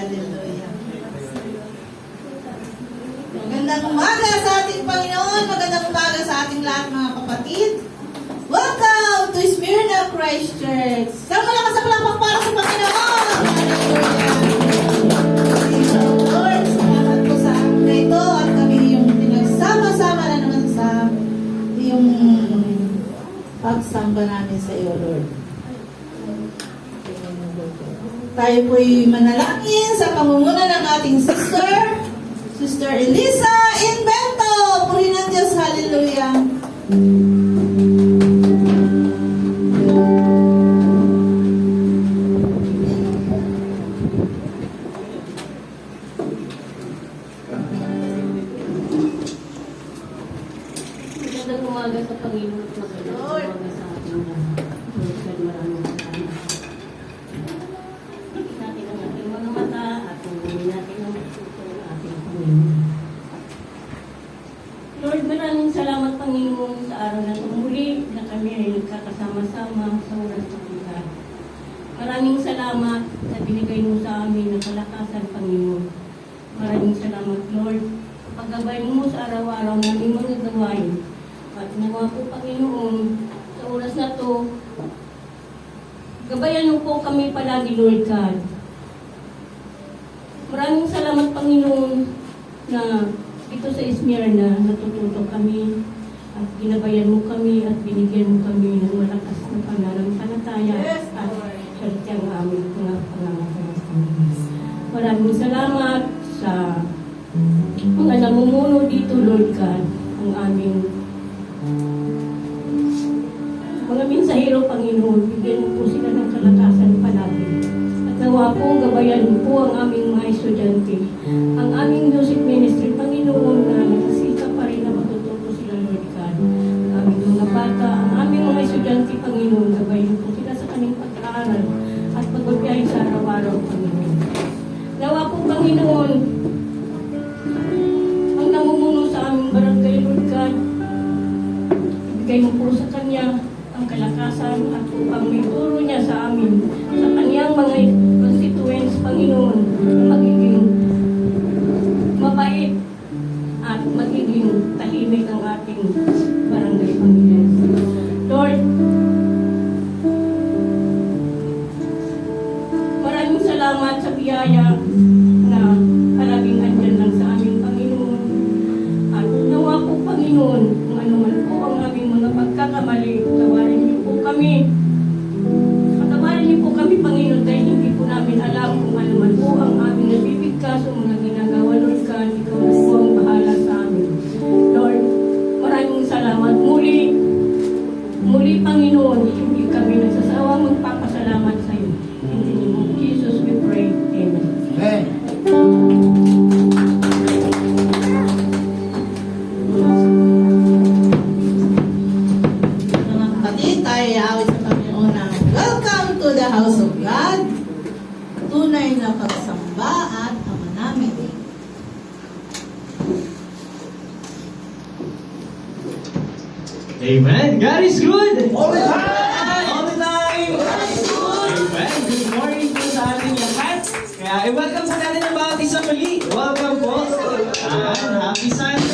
Hallelujah. Magandang umaga sa ating Panginoon. Magandang umaga sa ating lahat mga kapatid. Welcome to Smyrna Christ Church. Sama lang sa palakpak para sa Panginoon. Lord, salamat po sa araw na ito at kami yung pinagsama-sama na naman sa yung pagsamba namin sa iyo, Lord. Tayo po'y manalangin sa pangunguna ng ating Sister Elisa Invento. Purihin ng Diyos. Hallelujah. Magandang umaga sa Panginoon at magandang umaga sa ating lahat. Lord, maraming salamat. Ikit natin ang ating mga mata at tungguin natin ang puso ng ating Panginoon. Lord, maraming salamat Panginoon sa araw na tumuli na kami ay nagkakasama-sama sa oras ng umaga. Maraming salamat sa binigay mo sa amin ng kalakasan, Panginoon. Maraming salamat, Lord. Paggabay mo sa araw-araw naming mga gawain. At nawa po, Panginoon, sa oras na to, gabayan mo po kami palagi, Lord God. Maraming salamat, Panginoon, na dito sa Smyrna, natututo kami at ginabayan mo kami at binigyan mo kami ng malakas na pananampalataya at sadyang aming mga pananampalataya. Maraming salamat sa mga namumuno dito, Lord God, ang aming mga mensahero, Panginoon. Bigyan mo po sila ng kalakasan palagi. At nawa po, gabayan mo po ang aming mga estudyante. Ang aming music ministry, Panginoon, na nagsisika pa rin na matututo sila, Lord God. Ang aming mga bata, ang aming mga estudyante, Panginoon, gabayan po sila sa kanyang pag-aaral at pagbabiyahe sa araw-araw, Panginoon. Nawa po, Panginoon, ang namumuno sa aming barangay, Lord God, ibigay mo po sa kanya ang kalakasan at upang may turo niya sa amin, sa kanyang mga constituents, Panginoon, na magiging mabait at magiging tahimik ang ating barangay, Panginoon. Lord, maraming salamat sa biyaya na palaging andyan lang sa aming Panginoon. At nawa po, Panginoon, kung ano man po ang aming mga pagkakamali, patawarin niyo po kami. Patawarin niyo po kami, Panginoon, dahil hindi po namin alam kung ano man po ang aming nabibigkas o mga ginagawa, Lord God. Ikaw na po ang bahala sa amin. Lord, maraming salamat. Muli, Panginoon, hindi kami nagsasawang magpapasalamat sa iyo. In the name of Jesus we pray. Amen. Amen. Mga kapatid, tayo iawit sa Panginoon ng welcome to the house of God. Tunay na pagsamba at Ama namin. Amen. God is good. All the time! All the time. God is good! Amen. Good morning po sa ating lahat. Kaya welcome sa natin ang bawat isa muli. Welcome po. Happy Sunday.